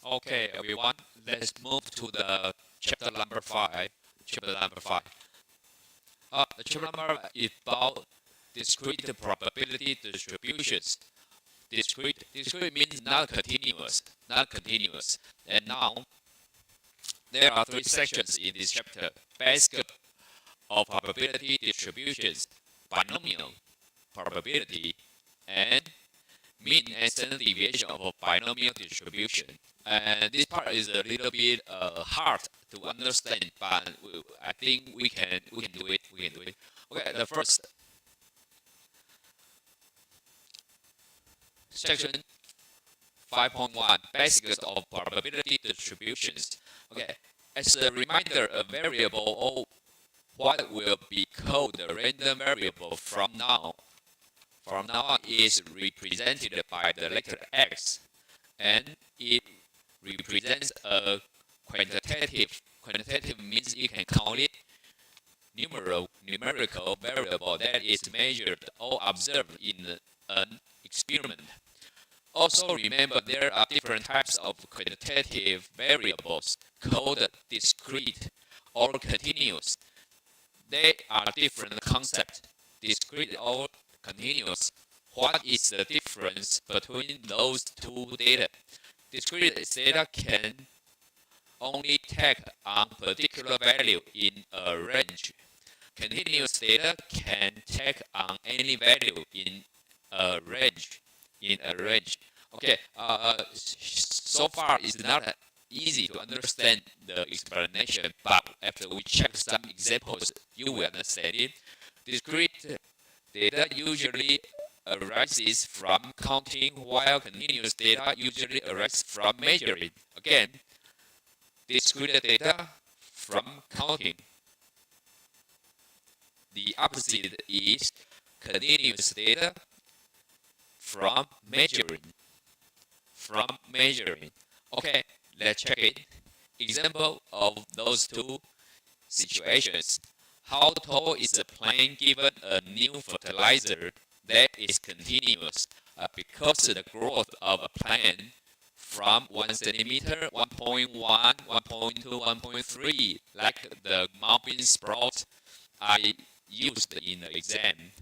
Okay, everyone, let's move to the chapter number 5. The chapter number is about discrete probability distributions. Discrete means not continuous. And now, there are 3 sections in this chapter: basic of probability distributions, binomial probability, and mean and standard deviation of a binomial distribution. And this part is a little bit hard to understand, but I think we can do it. Okay, the first section 5.1, basics of probability distributions. Okay, as a reminder, a variable or what will be called a random variable from now on is represented by the letter X, and it represents a quantitative means you can count it, numerical variable that is measured or observed in an experiment. Also remember, there are different types of quantitative variables called discrete or continuous. They are different concepts, discrete or continuous. What is the difference between those two data? Discrete data can only take on particular value in a range. Continuous data can take on any value in a range. Okay, so far it's not easy to understand the explanation, but after we check some examples, you will understand it. Discrete data usually arises from counting, while continuous data usually arises from measuring. Again, discrete data from counting. The opposite is continuous data from measuring. Okay, let's check it. Example of those two situations. How tall is a plant given a new fertilizer that is continuous? Because the growth of a plant from 1 centimeter, 1.1, 1.2, 1.3, like the mung-bean sprout I used in the exam.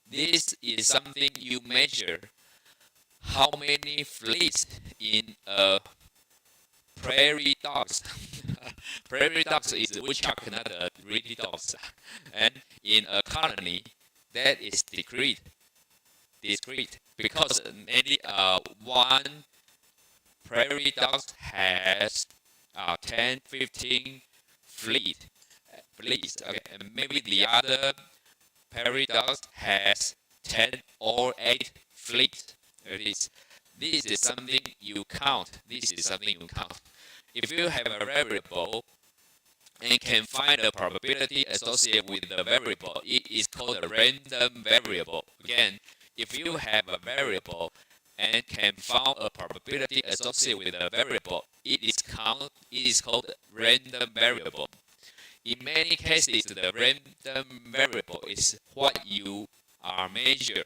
This is something you measure. How many fleas in a prairie dogs? Prairie dogs is woodchuck, not really dogs. And in a colony, that is discrete because maybe one prairie dog has 10, 15 fleas. Okay, and maybe the other prairie dog has 10 or 8 fleas. This is something you count. If you have a variable and can find a probability associated with the variable, it is called a random variable. Again, if you have a variable and can find a probability associated with a variable, it is called random variable. In many cases, the random variable is what you are measuring,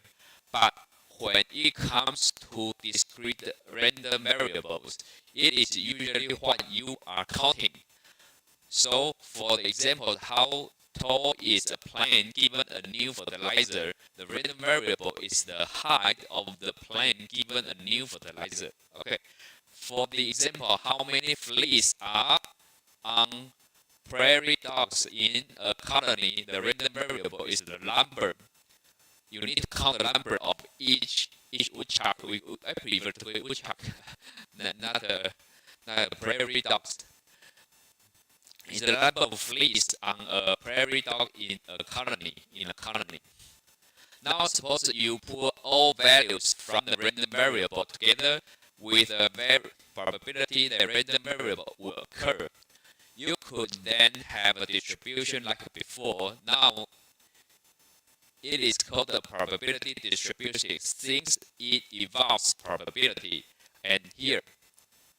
but when it comes to discrete random variables, it is usually what you are counting. So, for the example, how tall is a plant given a new fertilizer? The random variable is the height of the plant given a new fertilizer. Okay. For the example, how many fleas are on prairie dogs in a colony? The random variable is the number. You need to count the number of each woodchuck. I prefer to say woodchuck, not prairie dogs. It's the number of fleas on a prairie dog in a colony. Now suppose you put all values from the random variable together with a probability that random variable will occur. You could then have a distribution like before. Now it is called a probability distribution since it involves probability. And here,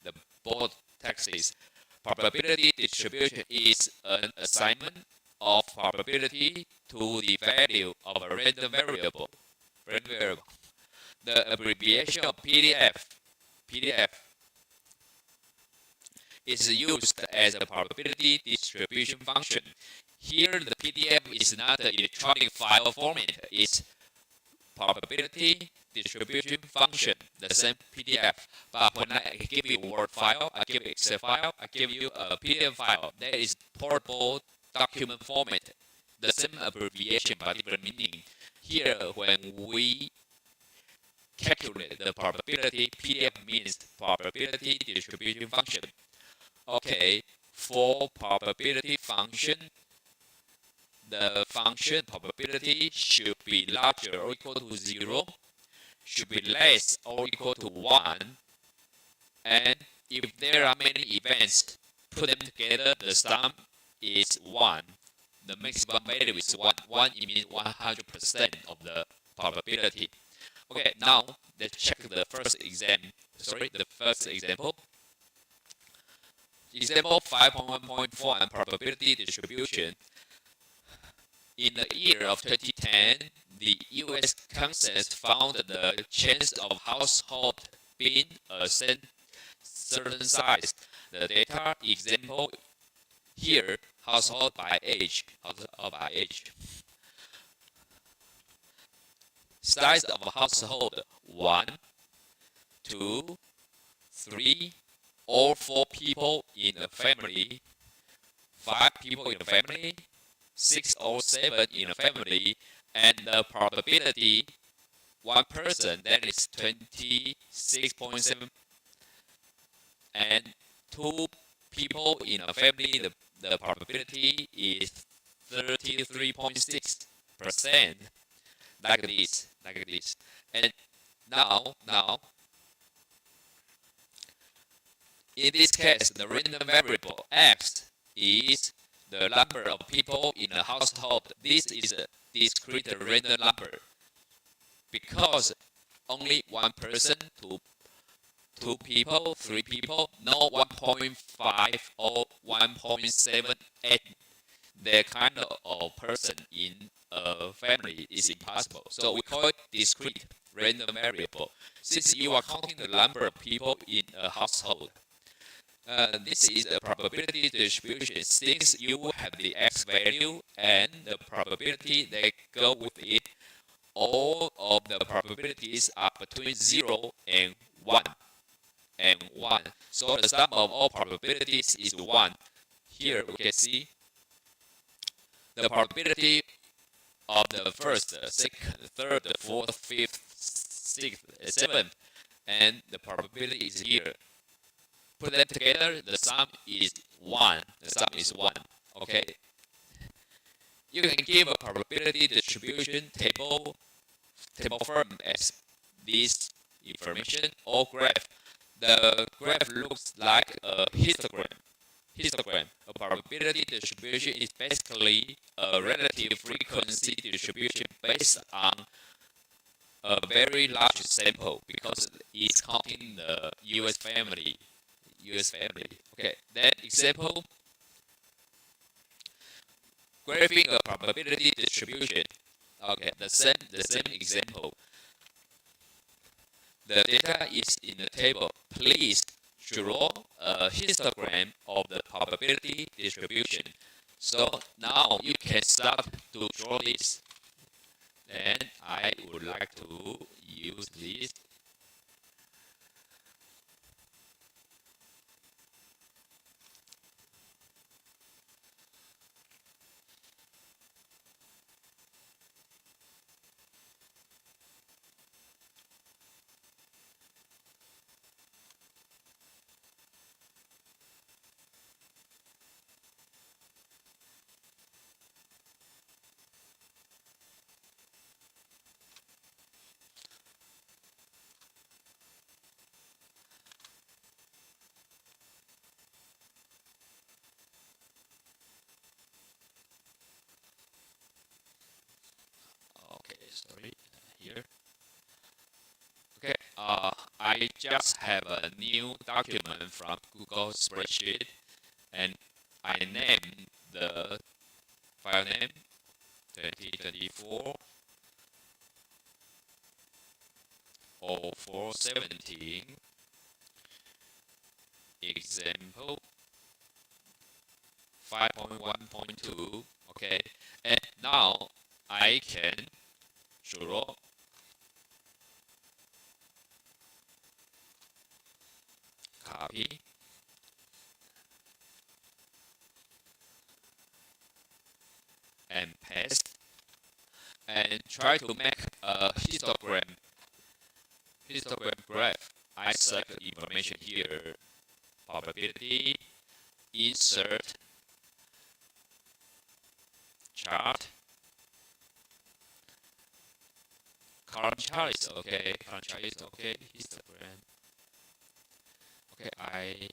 the bold text is probability distribution is an assignment of probability to the value of a random variable. The abbreviation of PDF is used as a probability distribution function. Here, the PDF is not an electronic file format. It's probability distribution function, the same PDF. But when I give you a Word file, I give you Excel file, I give you a PDF file. That is portable document format. The same abbreviation but different meaning. Here, when we calculate the probability, PDF means probability distribution function. Okay, for probability function, the function probability should be larger or equal to 0, should be less or equal to 1, and if there are many events, put them together, the sum is 1. The maximum value is 1. 1 means 100% of the probability. Okay, now let's check the first example. Example 5.1.4 probability distribution. In the year of 2010, the U.S. Census found the chance of household being a certain size. The data example here, household by age. Size of a household: 1, 2, 3, or 4 people in a family, 5 people in a family, 6 or 7 in a family, and the probability 1 person, that is 26.7, and 2 people in a family, the probability is 33.6%. Like this. And now, in this case, the random variable x is the number of people in a household. This is a discrete random number because only 1 person, 2 people, 3 people, no 1.5 or 1.78. That kind of person in a family is impossible. So we call it discrete random variable. Since you are counting the number of people in a household, this is a probability distribution. Since you have the x value and the probability that go with it, all of the probabilities are between 0 and 1. So the sum of all probabilities is 1. Here we can see the probability of the first, second, third, fourth, fifth, sixth, seventh, and the probability is here. Put them together, the sum is 1. Okay. You can give a probability distribution table form as this information or graph. The graph looks like a histogram. A probability distribution is basically a relative frequency distribution based on a very large sample because it's counting the U.S. family. Okay, that example, graphing a probability distribution. Okay, the same example. The data is in the table. Please draw a histogram of the probability distribution. So now you can start to draw this. And I would like to use this. Sorry, here. Okay, I just have a new document from Google Spreadsheet, and I named the file name 2024 0417 example 5.1.2. Okay, and now I can draw copy and paste and try to make a histogram graph. I select the information here, probability, insert, chart, column chart is okay, histogram. Okay, I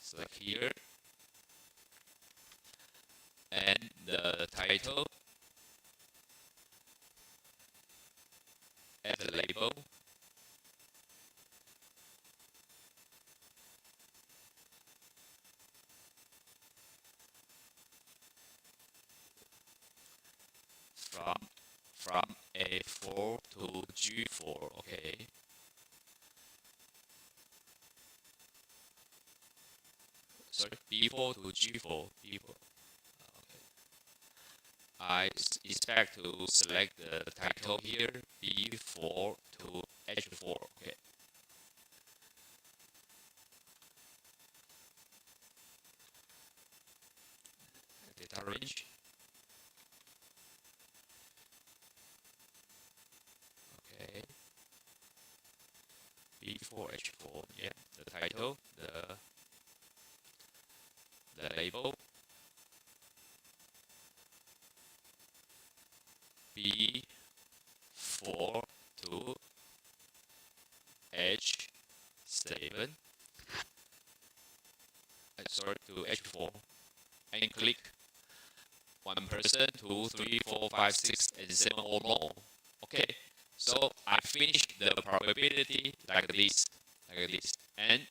select here, and the title, add the label, from A4 to G4. Okay, sorry, B4 to G4. Okay. I expect to select the title here, B4 to H4. Okay. Data range. Okay. B4 H4. Yeah. The title, the label, B4 to H7. Sorry, to H4, and click 1%, 2, 3, 4, 5, 6, and 7 or more. Okay, so I finished the probability like this, and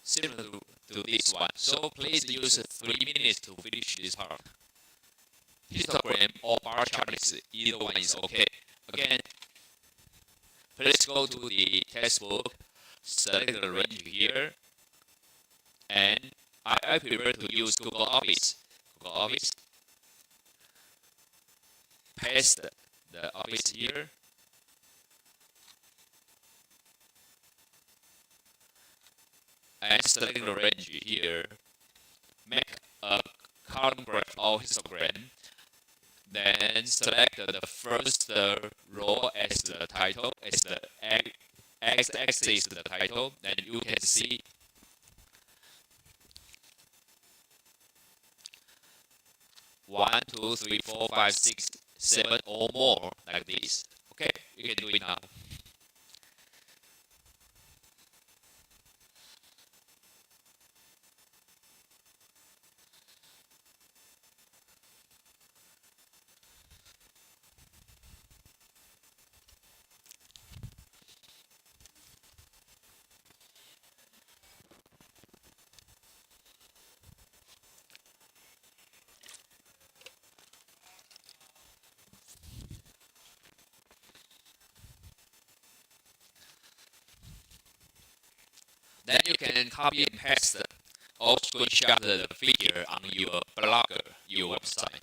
similar to this one. So please use 3 minutes to finish this part. Histogram or bar chart is either one is okay. Again, please go to the textbook, select the range here, and I prefer to use Google Office. Paste the office here, and select the range here. Make a column graph or histogram. Then select the first row as the title, as the x-axis the title. Then you can see one, 2, 3, 4, 5, 6, 7 or more like this. Okay, you can do it now. Then you can copy and paste or screenshot the figure on your blog, your website.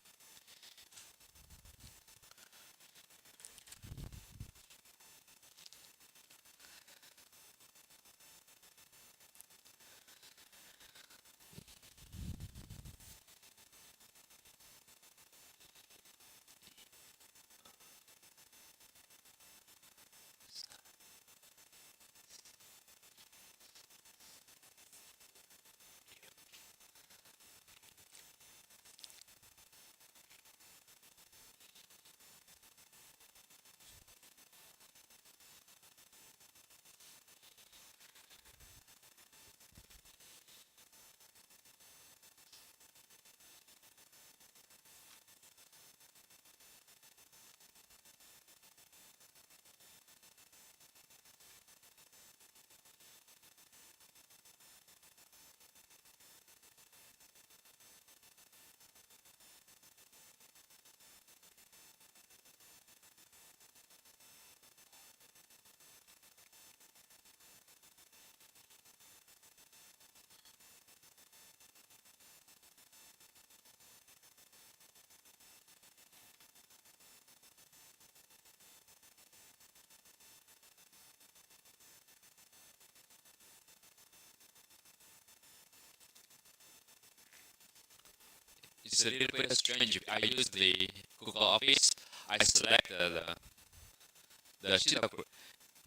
it's a little bit strange. I use the Google Office. I select the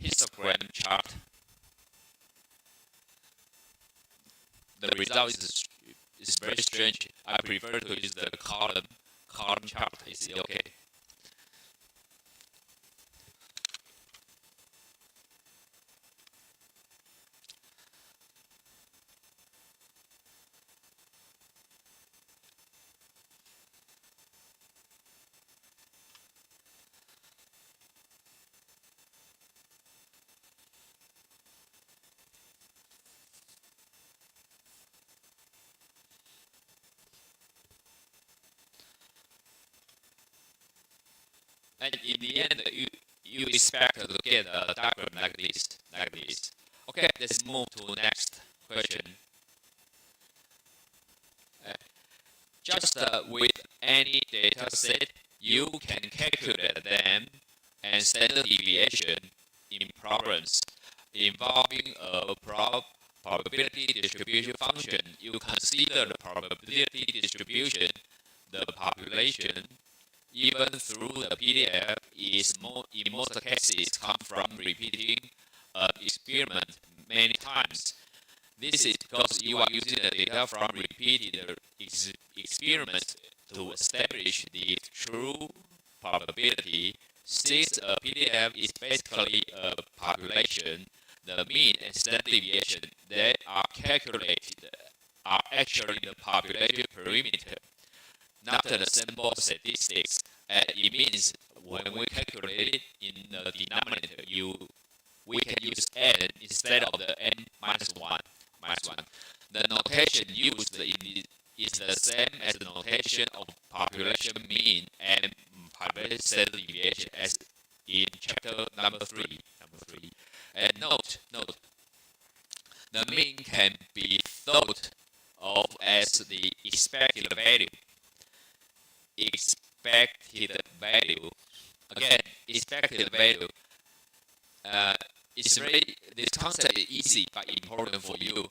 histogram chart. The result is very strange. I prefer to use the column chart. Is it okay? And in the end, you expect to get a diagram like this. Okay, let's move to next question. Just with any data set, you can calculate them and standard deviation in problems involving a probability distribution function. You consider the probability distribution, the population, even through the PDF, in most cases come from repeating an experiment many times. This is because you are using the data from repeated experiments to establish the true probability. Since a PDF is basically a population, the mean and standard deviation that are calculated are actually the population perimeter, not the sample statistics. And it means when we calculate it in the denominator, we can use n instead of the n minus 1. The notation used is the same as the notation of population mean and population standard deviation as in chapter number 3. And note, the mean can be thought of as the expected value. Again, expected value. This concept is easy but important for you.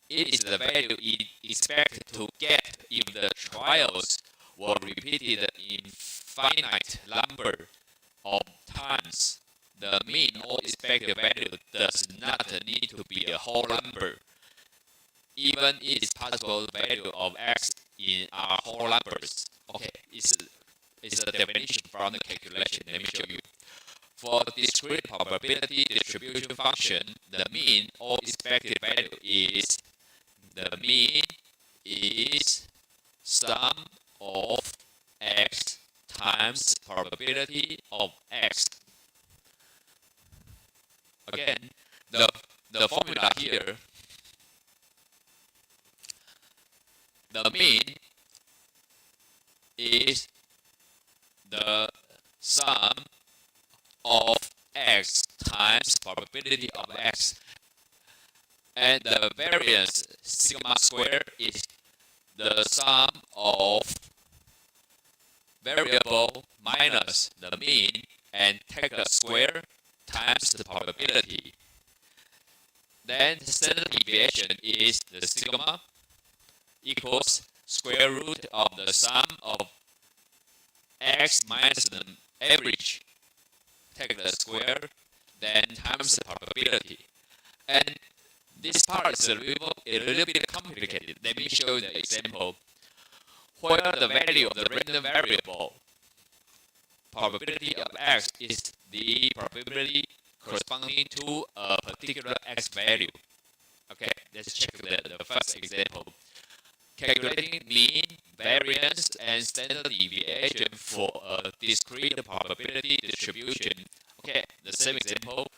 It is the value you expect to get if the trials were repeated in finite number of times. The mean or expected value does not need to be a whole number. Even it is possible the value of x in are whole numbers. Okay, it's a definition from the calculation. Let me show you. For discrete probability distribution function, the mean or expected value is sum of x times probability of x. Again, the formula here, the mean is the sum of x times probability of x, and the variance sigma square is the sum of variable minus the mean and take the square times the probability. Then standard deviation is the sigma equals square root of the sum of x minus the average, take the square, then times the probability. And this part is a little bit complicated. Let me show you the example where the value of the random variable probability of x is the probability corresponding to a particular x value. Okay, let's check the first example. Calculating mean, variance, and standard deviation for a discrete probability distribution. Okay, the same example.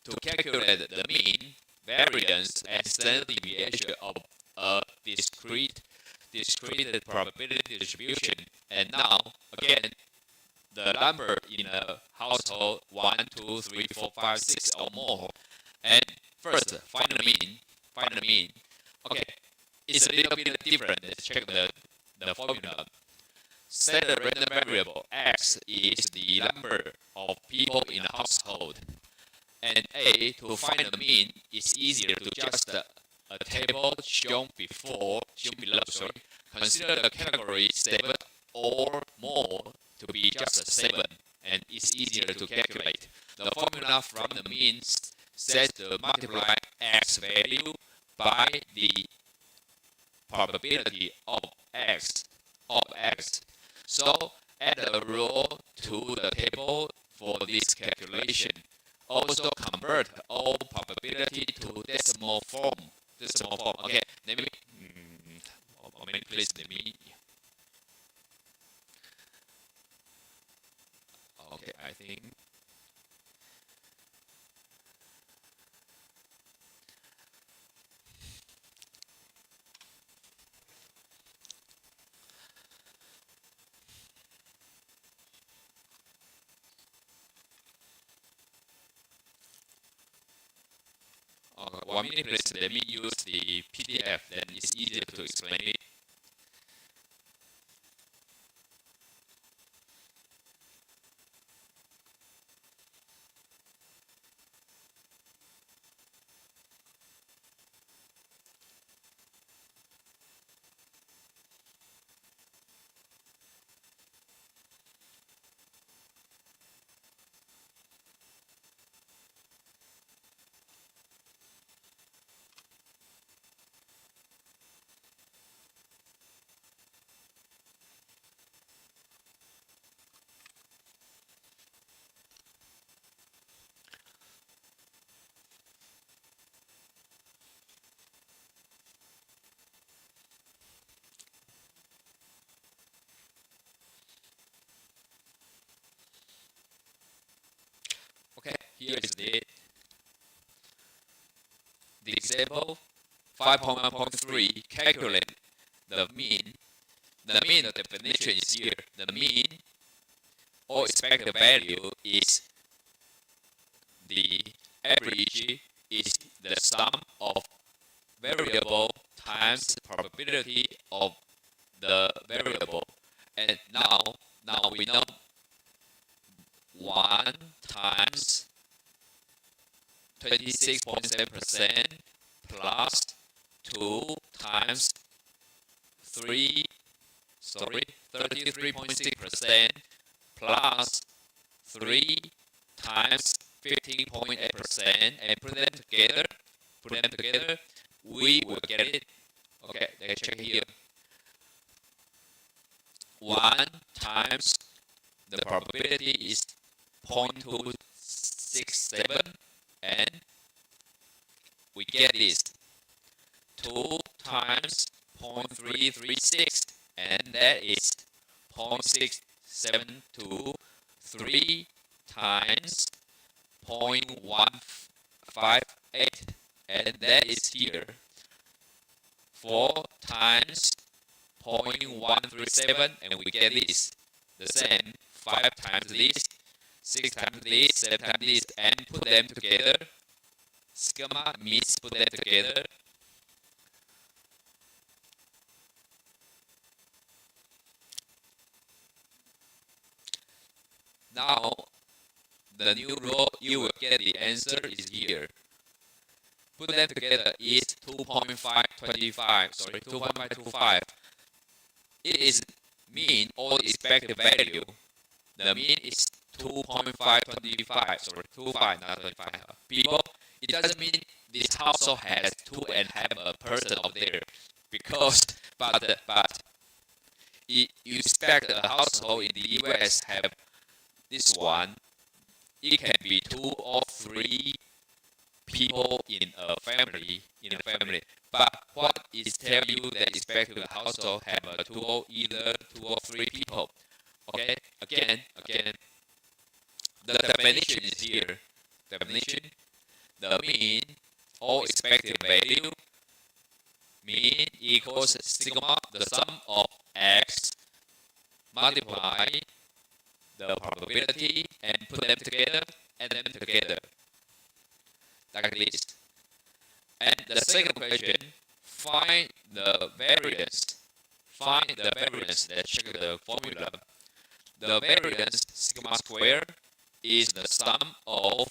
To calculate the mean, variance, and standard deviation of a discrete probability distribution. And now, again, the number in a household 1, 2, 3, 4, 5, 6 or more. And first, find the mean. Okay, it's a little bit different. Let's check the formula. Set the random variable x is the number of people in a household. And A, to find the mean, is easier to just a table shown below, consider the category 7 or more to be just a 7, and it's easier to calculate. The formula from the means says to multiply x value by the probability of x. So add a row to the table for this calculation. Also convert all probability to decimal form. Okay, please let me. Okay, I think. Okay, 1 minute please, let me use the PDF, then it's easier to explain it. Okay, here is the example 5.1.3. Calculate the mean. The mean, the definition is here. The mean or expected value is the average is the sum of variable times probability of the variable. And now we know 1 times 26.7% plus 2 times 33.6% plus 3 times 15.8%, and put them together, we will get it. Okay, let's check here. 1 times the probability is 0.267, and we get this. 2 times 0.336, and that is 0.672. 3 times 0.158, and that is here. 4 times 0.137, and we get this. The same. 5 times this, 6 times this, 7 times this, and put them together. Schema means put them together. Now, the new row, you will get the answer is here. Put them together is 2.525. It is mean or expected value. The mean is 2.525, 25, not 25 people. It doesn't mean this household has 2.5 a person over there, because but you expect a household in the US have this one. It can be 2 or 3 people in a family. But what is tell you that expect the household have either 2 or 3 people? Okay, again, the definition is here. Definition: the mean or expected value. Mean equals sigma, the sum of x multiply the probability and put them together, add them together, like this. And the second question, find the variance. Let's check the formula. The variance sigma square is the sum of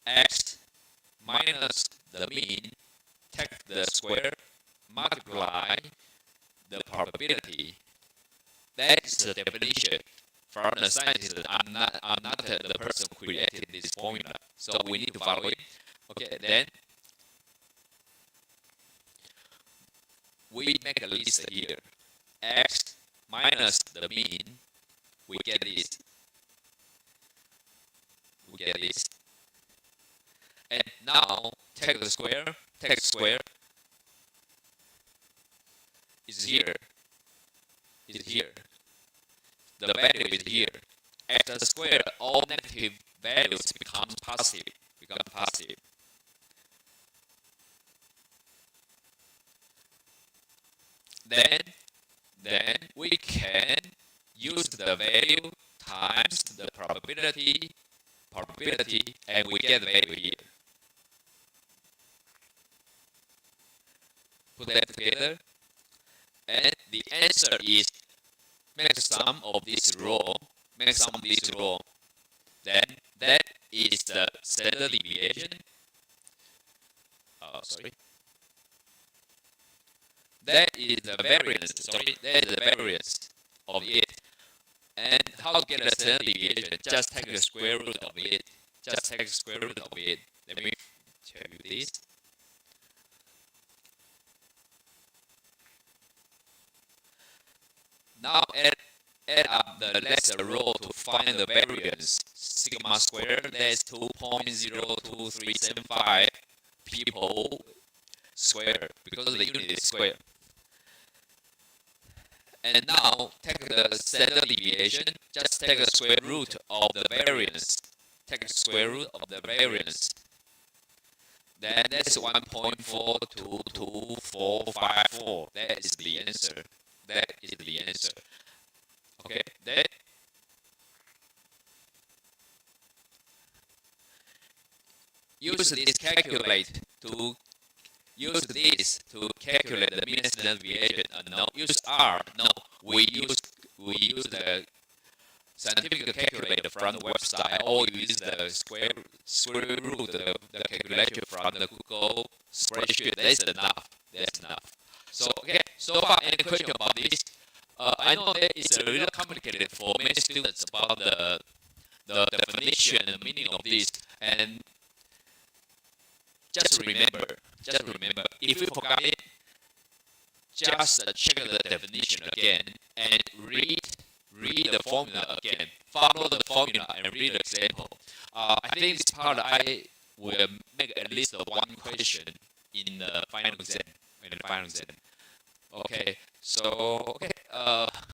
x minus the mean, take the square, multiply the probability. That's the definition. From the scientist, I'm not the person who created this formula, so we need to follow it. Okay, then we make a list here. X minus the mean, we get this. And now take the square. Is here. The value is here. At the square, all negative values become positive. Then we can use the value times the probability, and we get the value here. Put that together, and the answer is make sum of this row. Then that is the standard deviation. That is the variance of it. And how to get a standard deviation? Just take the square root of it. Let me show you this. Now add up the last row to find the variance. Sigma squared, that's 2.02375 people squared, because the unit is square. And now take the standard deviation, just take the square root of the variance. Then that's 1.42254. That is the answer. Okay, then use this to calculate the mean standard deviation. No, use R. No, we use the scientific calculator from the website, or use the square root of the calculation from the Google spreadsheet. That's enough. So okay, so far any question about this? I know that it's a little complicated for many students about the definition and meaning of this, and just remember, if you forgot it, just check the definition again and read the formula again. Follow the formula and read the example. I think this part I will make at least one question in the final exam. Okay, so